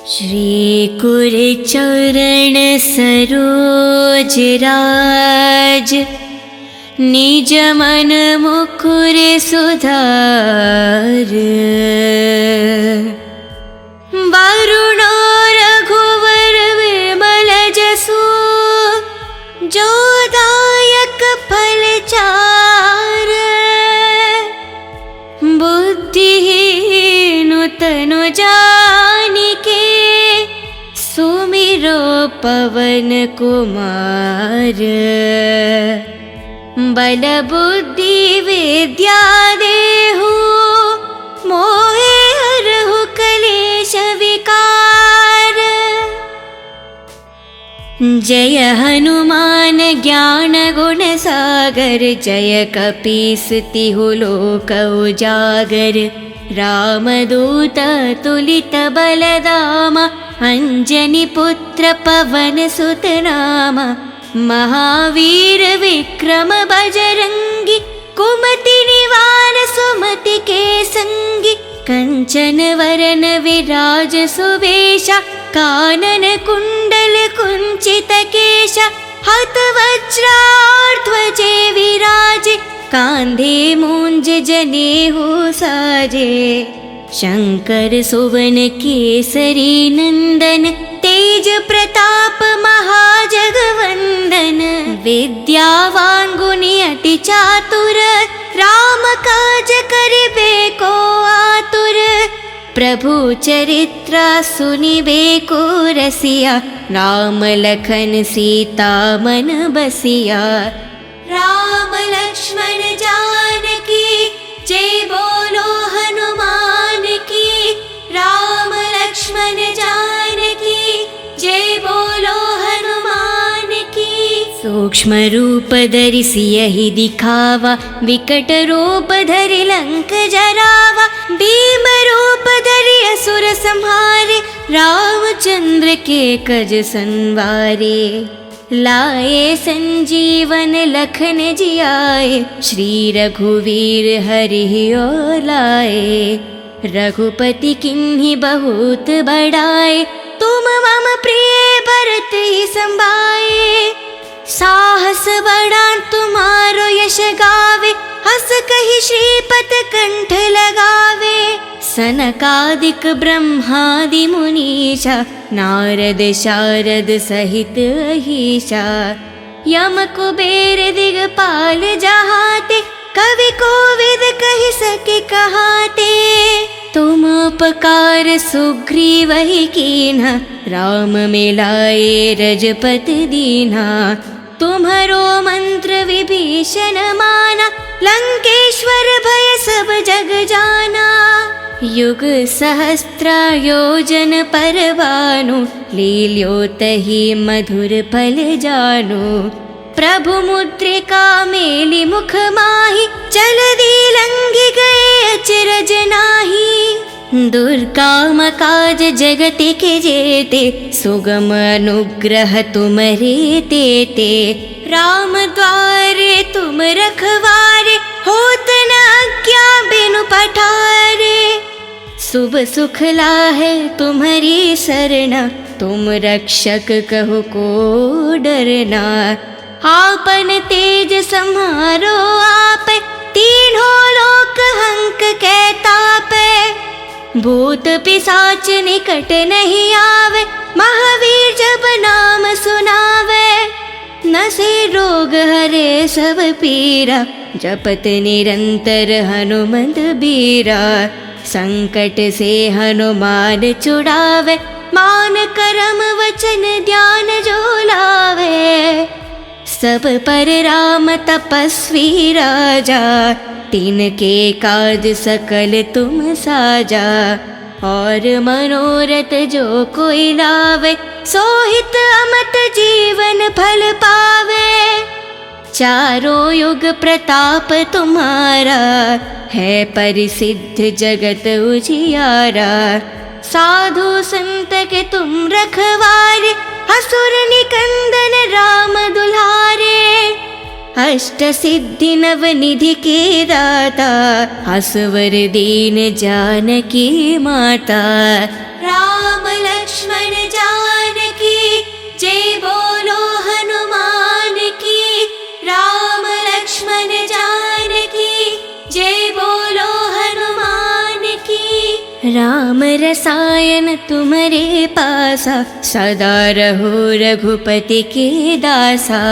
श्री कुरचरण सरोज राज, निज मन मुकुर सुधार। वरुणो रघुवर विमल जसु, जो दायक फल चार। बुद्धिहीन तनु जानिके, सुमिरो पवन कुमार। बल बुद्धि विद्या देहु, मोहे हरहु कलेश विकार। जय हनुमान ज्ञान गुण सागर, जय कपीस तिहु लोक उजागर। रामदूत तुलित बलधामा, अंजनी पुत्र पवन सुत नामा। महावीर विक्रम बजरंगी, कुमति निवार सुमति के संगी। कंचन वरन विराज सुवेशा, कानन कुंडल कुंचित केशा। हत वज्राध्वजे विराजे, कांधे मूंज जनेऊ साजे। शंकर सुवन केसरी नंदन, तेज प्रताप महाजगवंदन। विद्यावान गुणी अति चातुर, राम काज करिबे को आतुर। प्रभु चरित्र सुनिबे को रसिया, राम लखन सीता मन बसिया। राम लक्ष्मण जानकी, जय बोलो हनुमान की। राम लक्ष्मण जानकी, जय बोलो हनुमान की। सूक्ष्म रूप धरि सियहि दिखावा, विकट रूप धरि लंक जरावा। भीम रूप धरि असुर संहारे, रामचंद्र के कज संवारे। लाए संजीवन लखन जियाए, श्री रघुवीर हरि ओर लाए। रघुपति किन्हि बहुत बड़ाए, तुम मम प्रिय भरत ही संभाए। साहस बड़ा तुम्हारो यश गावे, हस कहि श्रीपत कंठ लगावे। सनकादिक ब्रह्मादि मुनीषा, नारद शारद सहित अहीशा। यम कुबेर दिगपाल जहाते, कवि कोविद कहि सके कहाते। तुम उपकार सुग्रीवहि कीन्हा, राम मिलाए रजपति दीन्हा। तुम्हरो मंत्र विभीषण माना, लंकेश्वर भय सब जग जाना। युग सहस्त्र योजन पर भानु, लील्योतहि मधुर फल जानु। प्रभु मुद्रिका मेलि मुख माहि, जलधि लंघि गए अचरज नाहि। दुर्गम काज जगत के जेते, सुगम अनुग्रह तुमरे तेते। राम द्वारे तुम रखवारे, होत न आज्ञा बिनु पठारे। शुभ सुख लाहे तुम्हारी सरना, तुम रक्षक कहो को डरना। आपन तेज सम्हारो आपे, तीनों लोक हंक के तापे। भूत पिशाच निकट नहीं आवे, महावीर जब नाम सुनावे। नसे रोग हरे सब पीरा, जपत निरंतर हनुमंत बीरा। संकट से हनुमान छुड़ावे, मान करम वचन ध्यान जो लावे। सब पर राम तपस्वी राजा, तिनके काज सकल तुम साजा। और मनोरथ जो कोई लावे, सोहित अमत जीवन फल पावे। चारों युग प्रताप तुम्हारा, है परिसिद्ध जगत उजियारा। साधु संत के तुम रखवारे, असुर निकंदन राम दुलारे। अष्ट सिद्धि नव निधि के दाता, असवर दीन जानकी माता। राम लक्ष्मण लक्ष्मण जानकी जय बोलो हनुमान की। राम लक्ष्मण जानकी जय बोलो हनुमान की। राम रसायन तुम्हारे पासा सदा रहो रघुपति के दासा।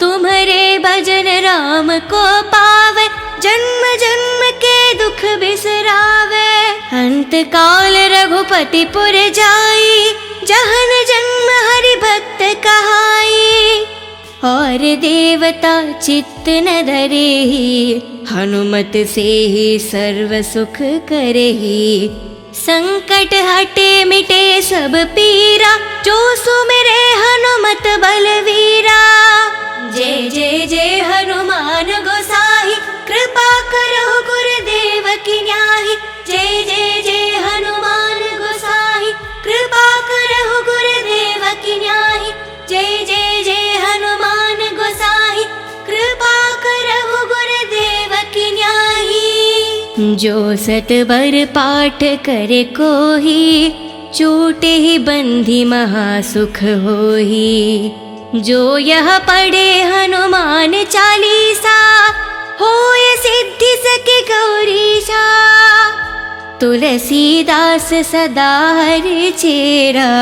तुम्हारे भजन राम को पावे जन्म जन्म के दुख बिसरावे। अंत काल रघुपति पुर जाई जहन जन्म हरि भक्त कहाई। और देवता चित्त न धरेहि हनुमत से ही सर्व सुख करेहि। संकट हटे मिटे सब पीरा जो सुमिरे हनुमत बलवीरा। जय जय जय हनुमान गोसाई कृपा करो गुरुदेव की न्याही। जय जय जय हनुमान गोसाई कृपा करो गुरुदेव की न्याही। जय जय जय हनुमान गोसाई कृपा करो गुरुदेव की न्याही। जो सतबर पाठ करे कोही छूटे ही बंधी महासुख होही। जो यह पढ़े हनुमान चालीसा होय सिद्धि सके गौरीशा। तुलसीदास सदा हरि चेरा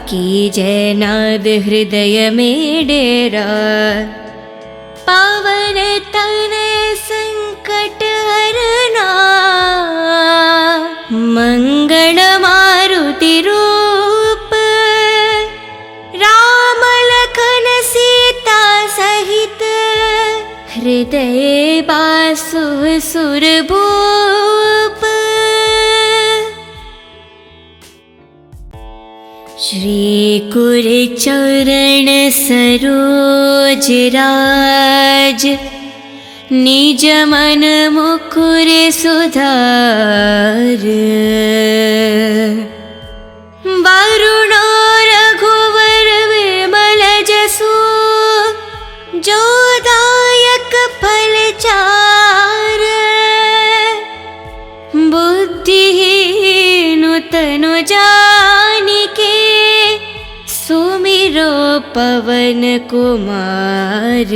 की जय नाद हृदय में डेरा। पावन तनय संकट हरना मंगल मारुति रूप। राम लखन सीता सहित हृदय बासु सुरभूप। श्री कुर चरण सरोज राज निज मन मुकुर सुधार। वरुणो रघुवर विमल जसु जो दायक फल चार। बुद्धिहीन तनु जानिके सुमिरो पवन कुमार।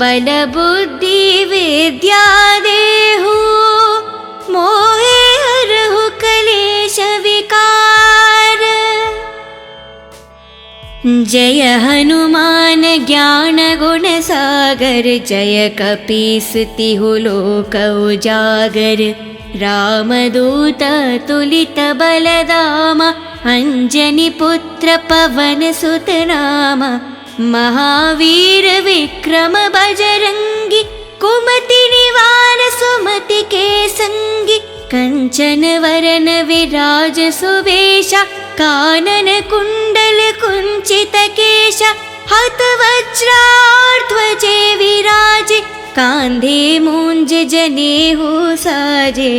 बल बुद्धि विद्या देहु मोहे हरहु कलेश विकार। जय हनुमान ज्ञान गुण सागर जय कपीस तिहु लोक उजागर। रामदूत तुलित बलदामा अंजनी पुत्र पवन सुत नामा। महावीर विक्रम बजरंगी कुमति निवार सुमति के संगी। कंचन वरन विराज सुवेशा कानन कुंडल कुंचित केशा। हत वज्राध्वजे विराजे कांधे मूंज जनेऊ साजे।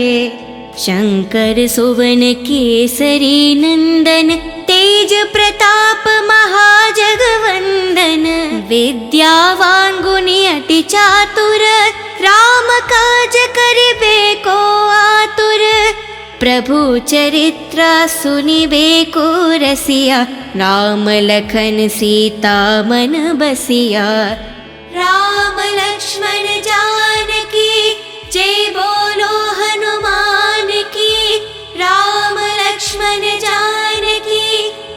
शंकर सुवन केसरी नंदन तेज प्रताप महाजगवंदन। विद्यावान गुणी अति चातुर राम काज करिबे को आतुर। प्रभु चरित्र सुनिबे को रसिया राम लखन सीता मन बसिया। राम लक्ष्मण जानकी जय बोलो हनुमान की। राम लक्ष्मण जानकी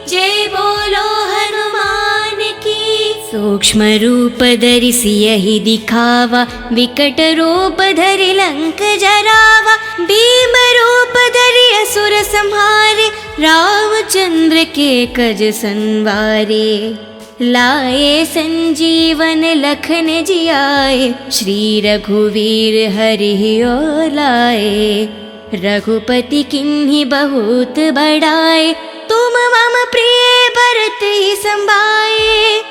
जय बोलो हनुमान की। सूक्ष्म रूप धरि सियहि दिखावा विकट रूप धरि लंक जरावा। भीम रूप धरि असुर संहारे रामचंद्र के कज संवारे। लाए संजीवन लखन जियाए श्री रघुवीर हरि ओर लाए। रघुपति किन्हीं बहुत बड़ाए तुम मम प्रिय भरत ही संभाए।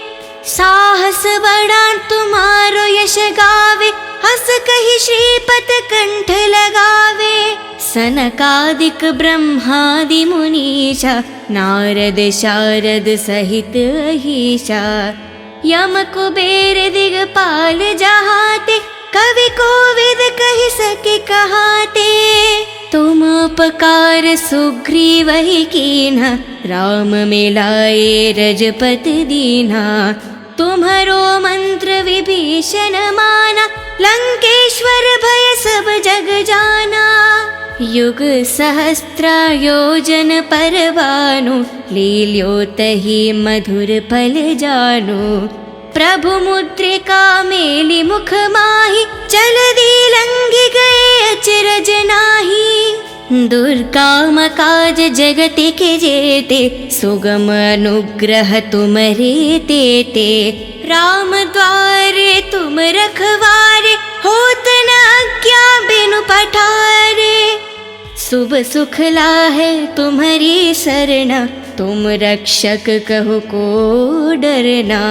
साहस बड़ा तुम्हारो यश गावे हस कहि श्रीपत कंठ लगावे। सनकादिक ब्रह्मादि मुनीषा नारद शारद सहित अहीशा। यम कुबेर दिगपाल जहाते कवि कोविद कहि सके कहाते। तुम उपकार सुग्रीव ही कीन्हा, राम मिलाए रजपत दीन्हा। तुम्हारो मंत्र विभीषण माना, लंकेश्वर भय सब जग जाना। युग सहस्त्र योजन पर भानु, लील्यो तहि मधुर फल जानु। प्रभु मुद्रिका मेलि मुख माहि, जलधि लंघि गए अचरज नाहि। दुर्गम काज जगति के जेते, सुगम अनुग्रह तुमरे तेते। राम द्वारे तुम रखवारे, होत न आज्ञा बिनु पठारे। शुभ सुख लाहे तुम्हारी सरना, तुम रक्षक कहो को डरना।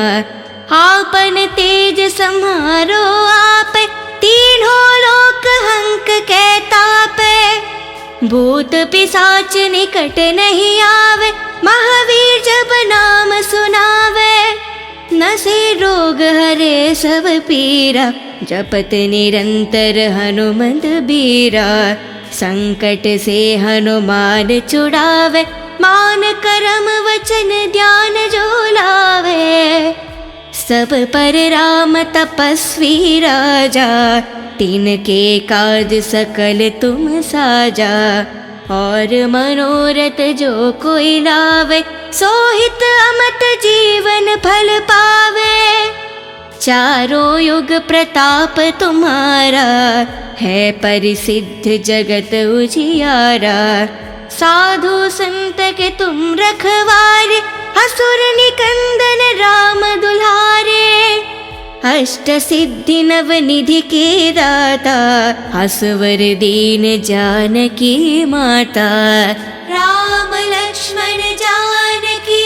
आपन तेज सम्हारो आपे, तीनों लोक हंक कै तापे। भूत पिशाच निकट नहीं आवे, महावीर जब नाम सुनावे। नसे रोग हरे सब पीरा, जपत निरंतर हनुमंत बीरा। संकट से हनुमान छुड़ावे, मान करम वचन ध्यान जो लावे। सब पर राम तपस्वी राजा, तिनके काज सकल तुम साजा। और मनोरथ जो कोई लावे, सोहित अमत जीवन फल पावे। चारों युग प्रताप तुम्हारा, है परिसिद्ध जगत उजियारा। साधु संत के तुम रखवारे, असुर निकंदन राम दुलारे। अष्ट सिद्धि नव निधि के दाता, असवर दीन जानकी माता। राम लक्ष्मण जानकी,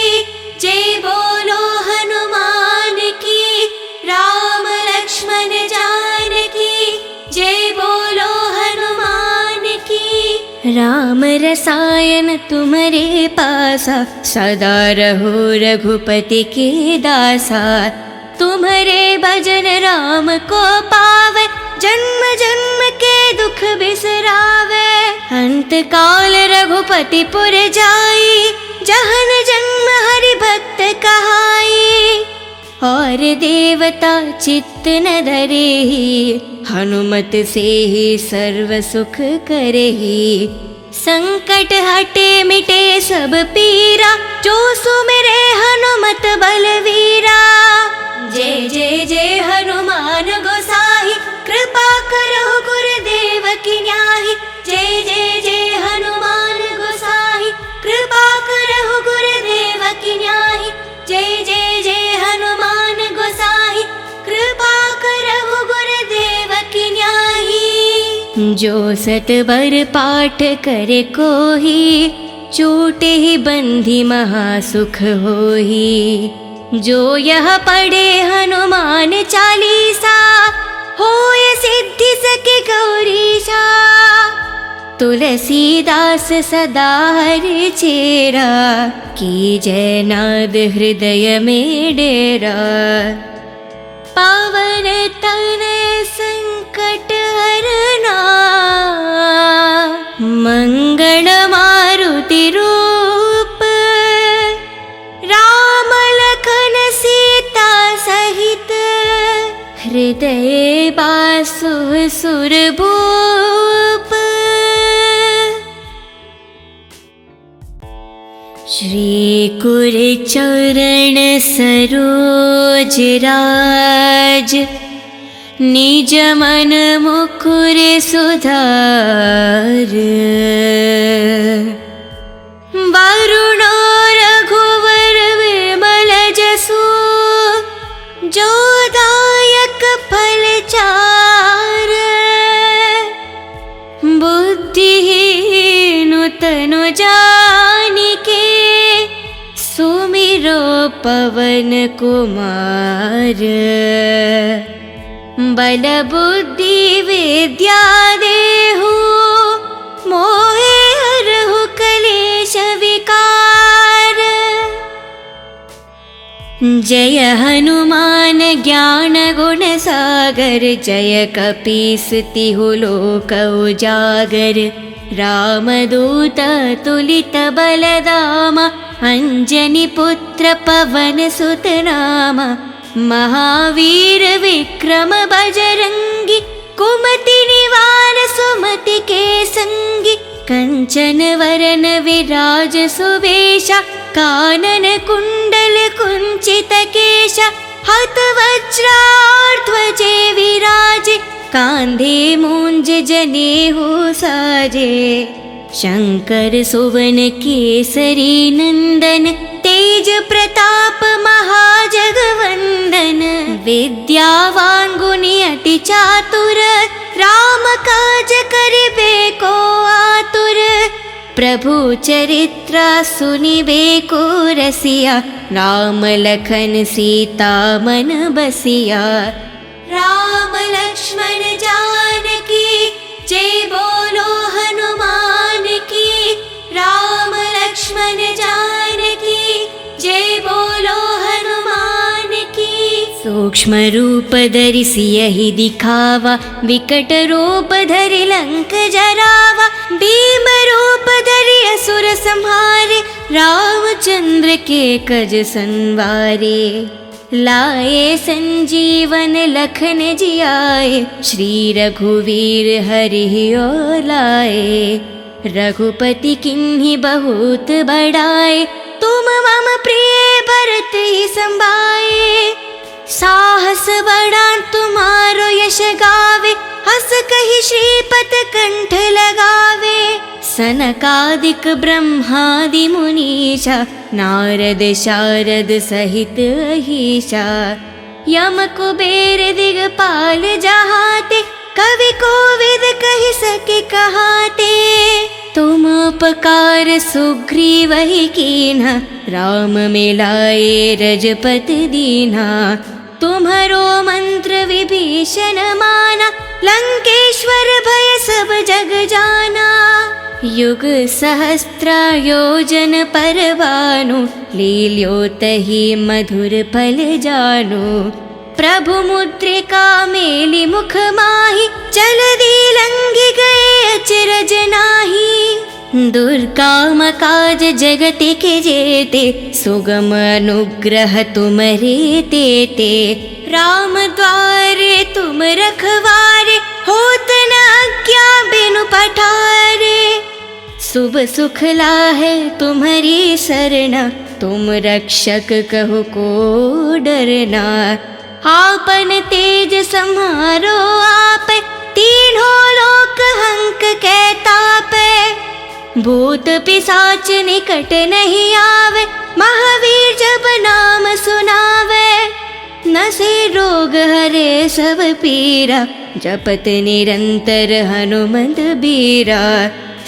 जय बोलो हनुमान की। राम लक्ष्मण जानकी, जय बोलो हनुमान की। राम रसायन तुम्हारे पासा, सदा रहो रघुपति के दासा। तुम्हारे भजन राम को पावे, जन्म जन्म के दुख बिसरावे। अंत काल रघुपति पुर जाई, जहन जन्म हरि भक्त कहाई। और देवता चित्त न धरेहि, हनुमत से ही सर्व सुख करेहि। संकट हटे मिटे सब पीरा, जो सुमिरे हनुमत बलवीरा। जय जय जय हनुमान गोसाई, कृपा करो गुरुदेव की न्याही। जय जय जय हनुमान गोसाई, कृपा करो गुरुदेव की न्याही। जय जय जय हनुमान गोसाई, कृपा करो गुरुदेव की न्याही। जो सत बर पाठ करे कोही, छूटे ही बंधी महासुख होही। जो यह पढ़े हनुमान चालीसा, होय सिद्धि सके गौरीशा। तुलसीदास सदा हरि चेरा, की जय नाद हृदय में डेरा। पावन तनय संकट हरना, मंगल मारुति रूप। राम लखन सीता सहित, हृदय बासु सुरभूप। श्री कुर चरण सरोज राज, निज मन मुकुर सुधार। वरुणो रघुवर विमल जसु, जो दायक फल चार। बुद्धिहीन तनु जानिके, सुमिरो पवन कुमार। बल बुद्धि विद्या देहु, मोहे हरहु कलेश विकार। जय हनुमान ज्ञान गुण सागर, जय कपीस तिहु लोक उजागर। रामदूत तुलित बलदाम अंजनी पुत्र पवन सुत नाम महावीर विक्रम बजरंगी कुमति निवार सुमति के संगी कंचन वरन विराज सुवेशा कानन कुंडल कुंचित केशा हत वज्राध्वजे विराजे कांधे मूंज जनेऊ साजे शंकर सुवन केसरी नंदन तेज प्रताप महाजगवंदन विद्यावान गुणी अति चातुर राम काज करिबे को आतुर प्रभु चरित्र सुनिबे को रसिया राम लखन सीता मन बसिया राम लक्ष्मण जानकी जय बोलो हनुमान की राम लक्ष्मण जानकी जय बोलो हनुमान की सूक्ष्म रूप धरि सियहि दिखावा विकट रूप धरि लंक जरावा भीम रूप धरि असुर संहारे रामचंद्र के कज संवारे लाए संजीवन लखन जियाए श्री रघुवीर हरि ओर लाए रघुपति किन्हीं बहुत बड़ाए तुम मम प्रिय भरत ही संभाए साहस बड़ा तुम्हारो यश गावे हस कहि श्रीपत कंठ लगावे सनकादिक ब्रह्मादि मुनीषा नारद शारद सहित अहीशा यम कुबेर दिगपाल जहाते कवि कोविद कहि सके कहाते तुम उपकार सुग्रीव ही कीन्हा राम मिलाए रजपत दीन्हा तुम्हारो मंत्र विभीषण माना लंकेश्वर भय सब जग जाना युग सहस्त्र योजन पर भानु लील्योतहि मधुर फल जानु प्रभु मुद्रिका मेलि मुख माहि जलधि लंघि गए अचरज नाही दुर्गम काज जगत के जेते सुगम अनुग्रह तुम्हारे तेते राम द्वारे तुम रखवारे होत न आज्ञा बिनु पठारे शुभ सुख लाहे तुम्हारी सरना तुम रक्षक कहो को डरना आपन तेज सम्हारो आप तीनों लोक हंक के तापे भूत पिशाच निकट नहीं आवे महावीर जब नाम सुनावे नसे रोग हरे सब पीरा जपत निरंतर हनुमंत बीरा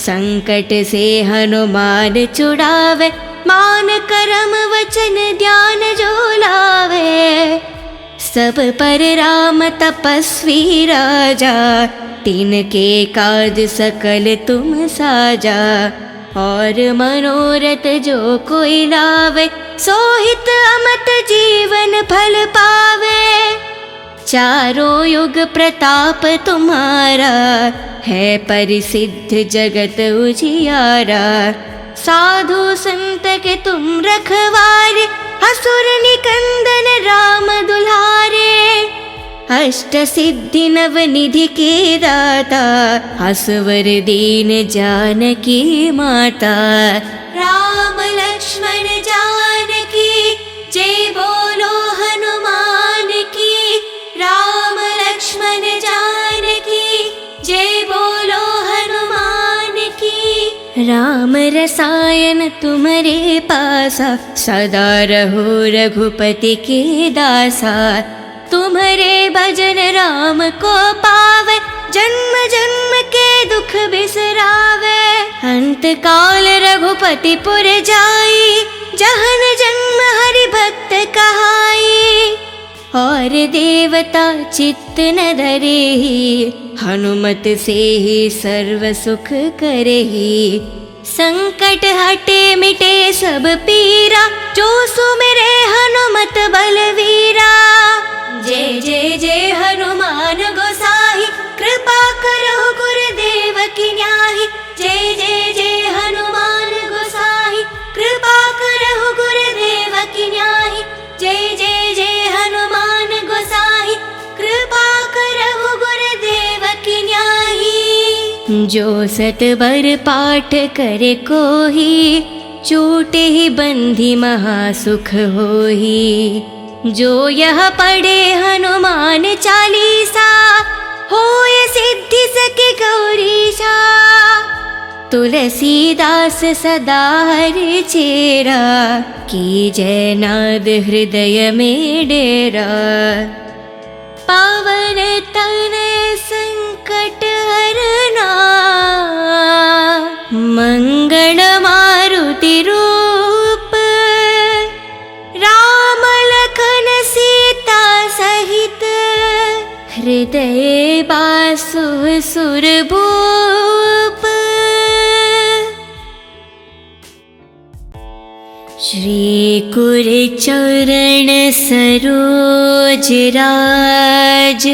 संकट से हनुमान छुड़ावे मान करम वचन ध्यान जो लावे सब पर राम तपस्वी राजा तिनके काज सकल तुम साजा और मनोरथ जो कोई लावे सोहित अमत जीवन फल पावे चारों युग प्रताप तुम्हारा है परिसिद्ध जगत उजियारा साधु संत के तुम रखवारे असुर निकंदन राम दुलारे अष्ट सिद्धि नव निधि के दाता असवर दीन जानकी माता राम लक्ष्मण जानकी जय बोलो हनुमान की राम लक्ष्मण जानकी जय बोलो हनुमान की राम रसायन तुम्हारे पासा सदा रहो रघुपति के दासा तुम्हारे भजन राम को पावे जन्म जन्म के दुख बिसरावे अंत काल रघुपति पुर जाई जहन जन्म हरि भक्त कहाई और देवता चित्त न धरेहि हनुमत से ही सर्व सुख करेहि संकट हटे मिटे सब पीरा जो सुमिरे हनुमत बलवीरा जय जय जय हनुमान गोसाई कृपा करो गुरुदेव की न्याही जय जो सतबर पाठ करे कोही, छूटे ही बंधी महासुख होही। जो यह पढ़े हनुमान चालीसा, होय सिद्धि सके गौरीशा। तुलसीदास सदा हरि चेरा, कीजय नाद हृदय में डेरा। पावन तनय संकट हरना, मंगल मारुति रूप। राम लखन सीता सहित, हृदय बासु सुरभूप। श्री कुर चरण सरोज राज,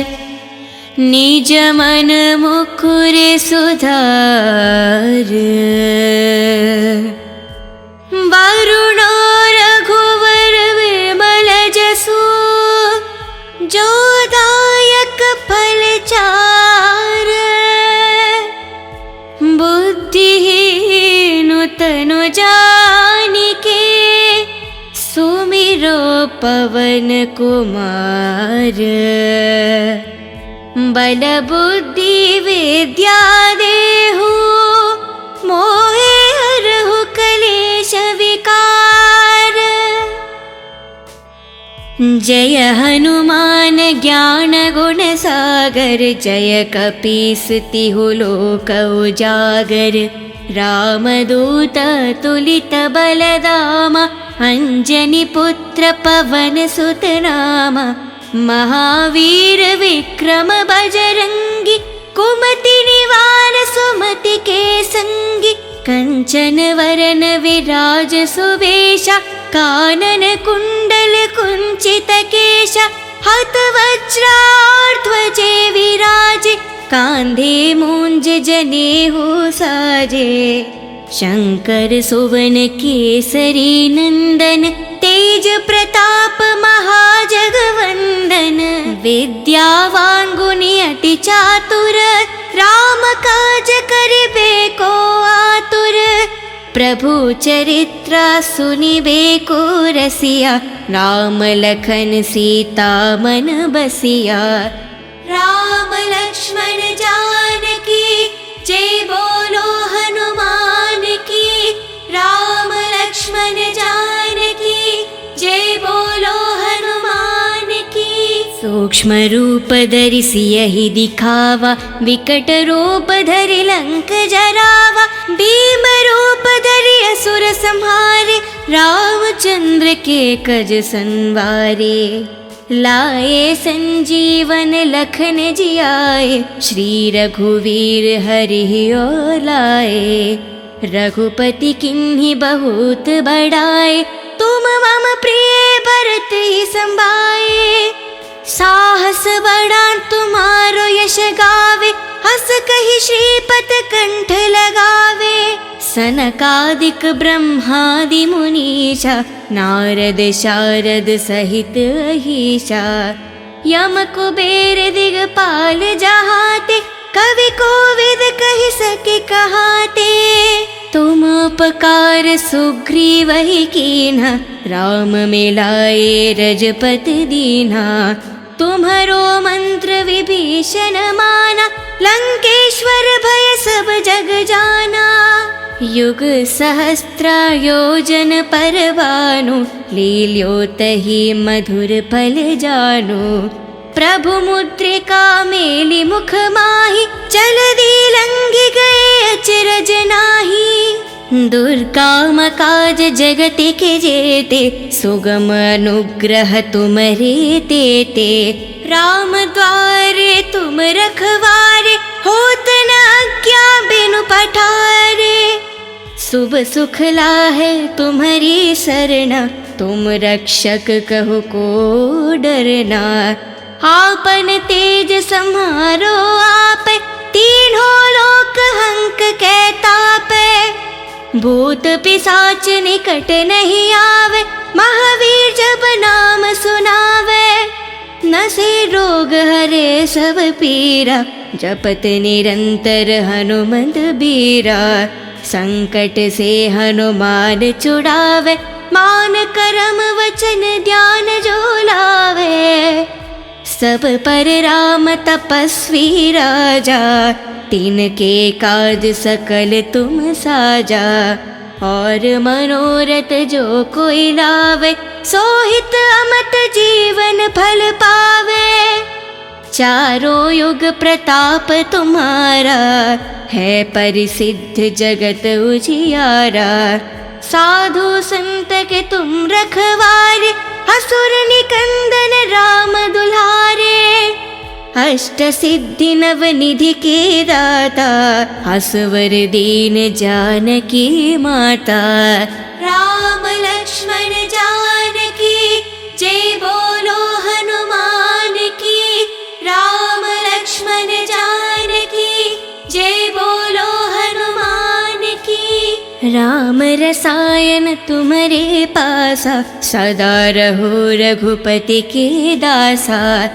निज मन मुकुर सुधार। वरुण रघुवर विमल जसु, जो दायक फल चार। बुद्धिहीन तनु जानिके, सुमिरो पवन कुमार। बल बुद्धि विद्या देहु, मोहे हरहु कलेश विकार। जय हनुमान ज्ञान गुण सागर, जय कपीस तिहु लोक उजागर। रामदूत तुलित बलधामा, अंजनी पुत्र पवन सुत नामा। महावीर विक्रम बजरंगी, कुमति निवार सुमति के संगी। कंचन वरन विराज सुवेशा, कानन कुंडल कुंचित केशा। हत वज्राध्वजे विराजे, कांधे मूंज जनेऊ साजे। शंकर सुवन केसरी नंदन, तेज प्रताप महाजगवंदन। विद्यावान गुणी अति चातुर, राम काज करिबे को आतुर। प्रभु चरित्र सुनिबे को रसिया, राम लखन सीता मन बसिया। राम लक्ष्मण जानकी, जय बोलो हनुमान की। राम लक्ष्मण जानकी, जय बोलो हनुमान की। सूक्ष्म रूप धरि सियहि दिखावा, विकट रूप धरि लंक जरावा। भीम रूप धरि असुर संहारे, रामचंद्र के कज संवारे। लाए संजीवन लखन जियाए, श्री रघुवीर हरि ओर लाए। रघुपति किन्हीं बहुत बड़ाए, तुम मम प्रिय भरत ही संभाए। साहस बड़ा तुम्हारो यश गावे, हस कहि श्रीपत कंठ लगावे। सनकादिक ब्रह्मादि मुनीषा, नारद शारद सहित अहीशा। यम कुबेर दिगपाल जहाते, कवि कोविद कहि सके कहाते। तुम उपकार सुग्रीवहि कीन्हा, राम मिलाए रजपति दीन्हा। तुम्हरो मंत्र विभीषण माना, लंकेश्वर भय सब जग जाना। युग सहस्त्र योजन पर भानु, लील्योतहि मधुर फल जानु। प्रभु मुद्रिका मेलि मुख माहि, जलधि लंघि गए अचरज नाहि। दुर्गम काज जगत के जेते, सुगम अनुग्रह तुमरे तेते। राम द्वारे तुम रखवारे, होत न आज्ञा बिनु पठारे। शुभ सुख लाहे तुम्हारी सरना, तुम रक्षक कहो को डरना। आपन तेज सम्हारो आपे, तीनों लोक हंक के तापे। भूत पिशाच निकट नहीं आवे, महावीर जब नाम सुनावे। नसे रोग हरे सब पीरा, जपत निरंतर हनुमंत बीरा। संकट से हनुमान छुड़ावे, मान करम वचन ध्यान जो लावे। सब पर राम तपस्वी राजा, तिनके काज सकल तुम साजा। और मनोरथ जो कोई लावे, सोहित अमत जीवन फल पावे। चारों युग प्रताप तुम्हारा, है परिसिद्ध जगत उजियारा। साधु संत के तुम रखवारे, असुर निकंदन राम दुलारे। अष्ट सिद्धि नव निधि के दाता, असवर दीन जानकी माता। राम लक्ष्मण जानकी जय बोलो हनुमान की। राम लक्ष्मण जानकी जय बोलो हनुमान की। राम रसायन तुम्हारे पासा, सदा रहो रघुपति के दासा।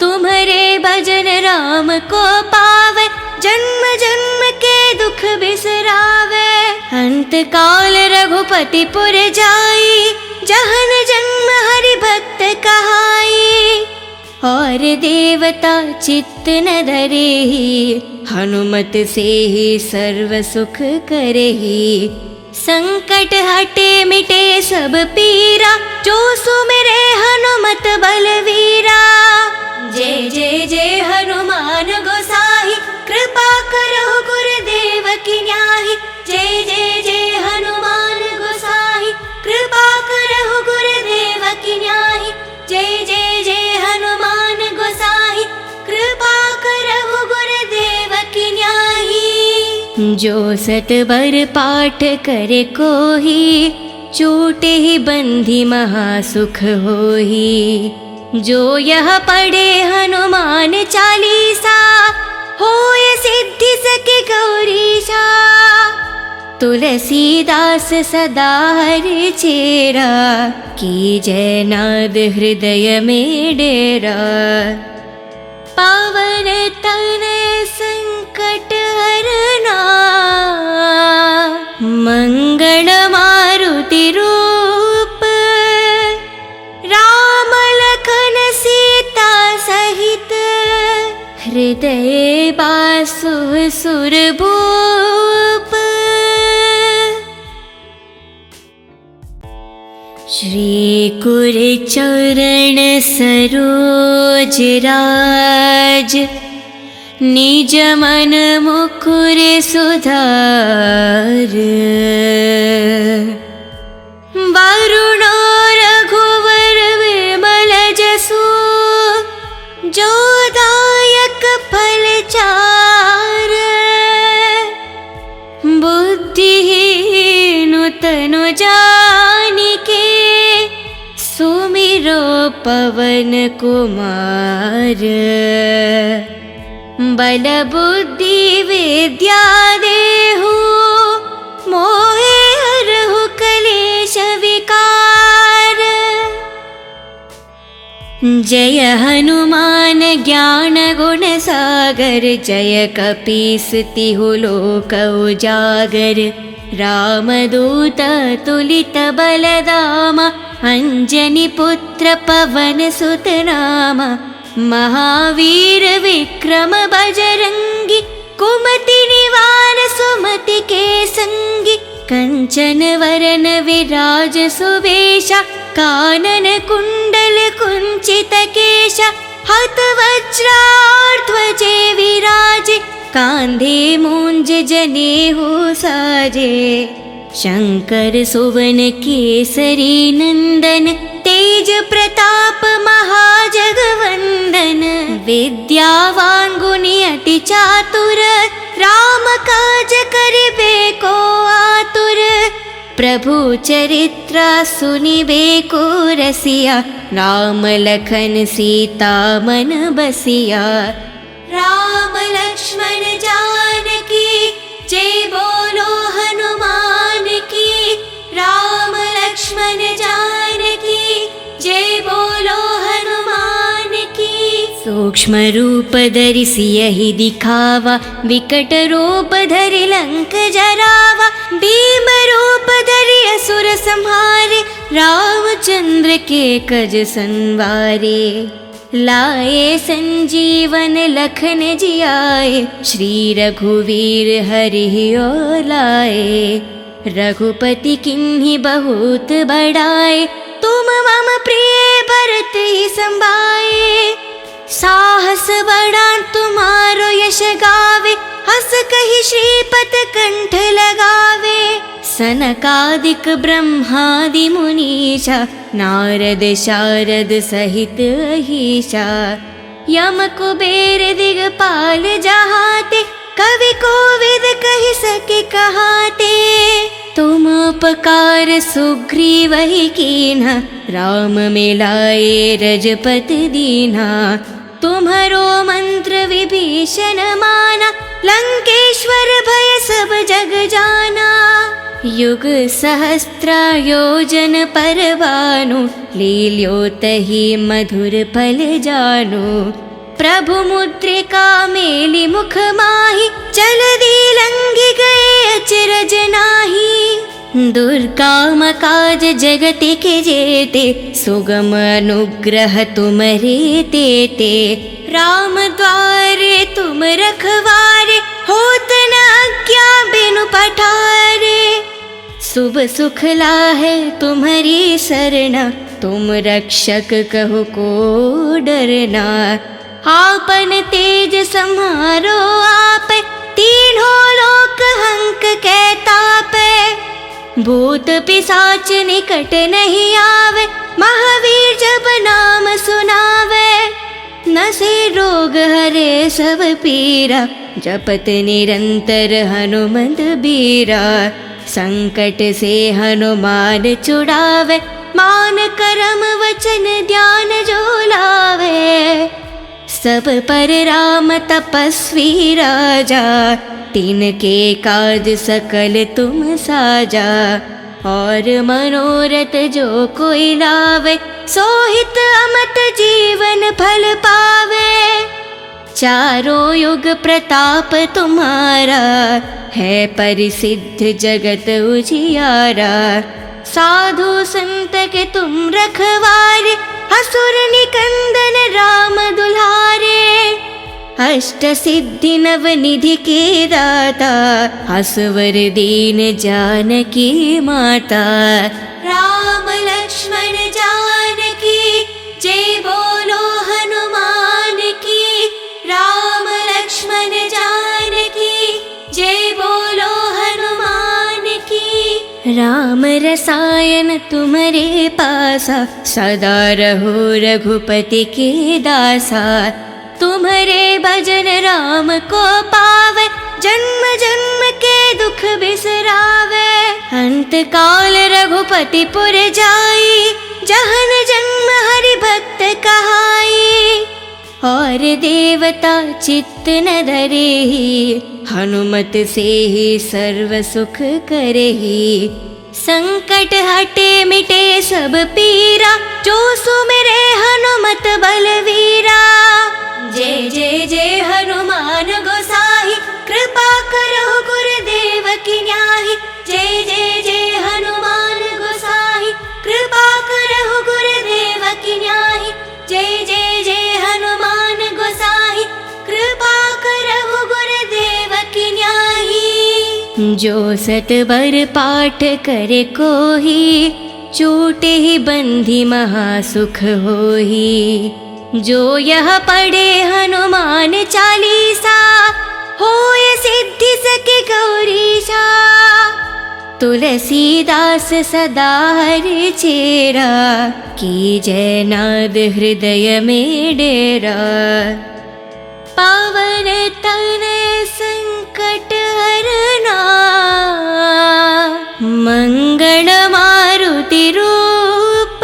तुम्हारे भजन राम को पावे, जन्म जन्म के दुख बिसरावे। अंत काल रघुपति पुर जाई, जहन जन्म हरि भक्त कहाई। और देवता चित्त न धरेहि, हनुमत से ही सर्व सुख करेहि। संकट हटे मिटे सब पीरा, जो सुमिरे हनुमत बलवीरा। जय जय जय हनुमान गोसाई, कृपा करो गुरुदेव की न्याही। जय जय जय हनुमान गोसाई, कृपा करो गुरुदेव की न्याही। जय जय जय हनुमान गोसाई, कृपा करो गुरुदेव की न्याही। जो सत बर पाठ करे कोही, छूटे ही बंधी महासुख होही। जो यह पढ़े हनुमान चालीसा, होय सिद्धि सके गौरीशा। तुलसीदास सदा हरि चेरा, की जय नाद हृदय में डेरा। पावन तनय संकट हरना, मंगल मारुति रूप। राम लखन सीता सहित, हृदय बासु सुरभूप। श्री कुर चरण सरोज राज, निज मन मुकुर सुधार। वरुणो रघुवर विमल जसु, जो दायक फल चार। बुद्धिहीन तनु जानिके, सुमिरो पवन कुमार। बल बुद्धि विद्या देहु, मोहे हरहु कलेश विकार। जय हनुमान ज्ञान गुण सागर, जय कपीस तिहु लोक उजागर। रामदूत तुलित बलदामा, अंजनी पुत्र पवन सुत नामा। महावीर विक्रम बजरंगी, कुमति निवार सुमति के संगी। कंचन वरन विराज सुवेशा, कानन कुंडल कुंचित केशा। हत वज्राध्वजे विराजे, कांधे मूंज जनेऊ साजे। शंकर सुवन केसरी नंदन, तेज प्रताप महाजगवंदन। विद्यावान गुणी अति चातुर, राम काज करिबे को आतुर। प्रभु चरित्र सुनिबे को रसिया, राम लखन सीता मन बसिया। राम लक्ष्मण जानकी जय बोलो हनुमान की। राम लक्ष्मण जानकी जय बोलो हनुमान की। सो सूक्ष्म रूप धरि सियहि दिखावा, विकट रूप धरि लंक जरावा। भीम रूप धरि असुर संहारे, रामचंद्र के कज संवारे। लाए संजीवन लखन जियाए, श्री रघुवीर हरि और लाए। रघुपति किन्हीं बहुत बड़ाए, तुम मम प्रिय भरत ही संभाए। साहस बड़ा तुम्हारो यश गावे, हस कहि श्रीपत कंठ लगावे। सनकादिक ब्रह्मादि मुनीषा, नारद शारद सहित अहीशा। यम कुबेर दिगपाल जहाते, कवि कोविद कहि सके कहाते। तुम उपकार सुग्रीव ही कीन्हा, राम मिलाए रजपति दीन्हा। तुम्हरो मंत्र विभीषण माना, लंकेश्वर भय सब जग जाना। युग सहस्त्र योजन पर भानु, लील्यो तहि मधुर फल जानु। प्रभु मुद्रिका मेलि मुख माहि, जलधि लंघि गए अचरज नाहि। दुर्गम काज जगत के जेते, सुगम अनुग्रह तुमरे तेते। राम द्वारे तुम रखवारे, होत न आज्ञा बिनु पठारे। शुभ सुख लाहे तुम्हारी सरना, तुम रक्षक कहो को डरना। आपन तेज सम्हारो आप, तीनों लोक हंक कै तापै। भूत पिशाच निकट नहीं आवे, महावीर जब नाम सुनावे। नसे रोग हरे सब पीरा, जपत निरंतर हनुमंत बीरा। संकट से हनुमान छुड़ावे, मान करम वचन ध्यान जो लावे। सब पर राम तपस्वी राजा, तिनके काज सकल तुम साजा। और मनोरथ जो कोई लावे, सोहित अमत जीवन फल पावे। चारों युग प्रताप तुम्हारा, है परिसिद्ध जगत उजियारा। साधु संत के तुम रखवारे, असुर निकंदन राम दुलारे। अष्ट सिद्धि नव निधि के दाता, असवर दीन जानकी माता। राम लक्ष्मण जानकी, जय बोलो हनुमान की। राम लक्ष्मण जानकी, जय बोलो हनुमान की। राम रसायन तुम्हारे पासा, सदा रहो रघुपति के दासा। तुम्हारे भजन राम को पावे, जन्म जन्म के दुख बिसरावे। अंत काल रघुपति पुर जाई, जहन जन्म हरि भक्त कहाई। और देवता चित्त न धरेहि, हनुमत से ही सर्व सुख करेहि। संकट हटे मिटे सब पीरा, जो सुमिरे हनुमत बलवीरा। जय जय जय हनुमान गोसाई, कृपा करो गुरुदेव की न्याही। जय जय जय हनुमान गोसाई, कृपा करो गुरुदेव की न्याही। जय जय जय हनुमान गोसाई, कृपा करो गुरुदेव की न्याही। जो सतबर पाठ करे कोही, छूटे ही बंधी महासुख होही। जो यह पढ़े हनुमान चालीसा, होय सिद्धि सके गौरीशा। तुलसीदास सदा हरि चेरा, की जय नाद हृदय में डेरा। पावन तनय संकट हरना, मंगल मारुति रूप।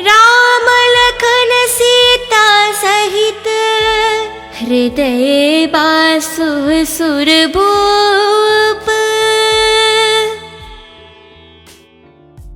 राम लखन सीता सहित, हृदय बासु सुरभूप।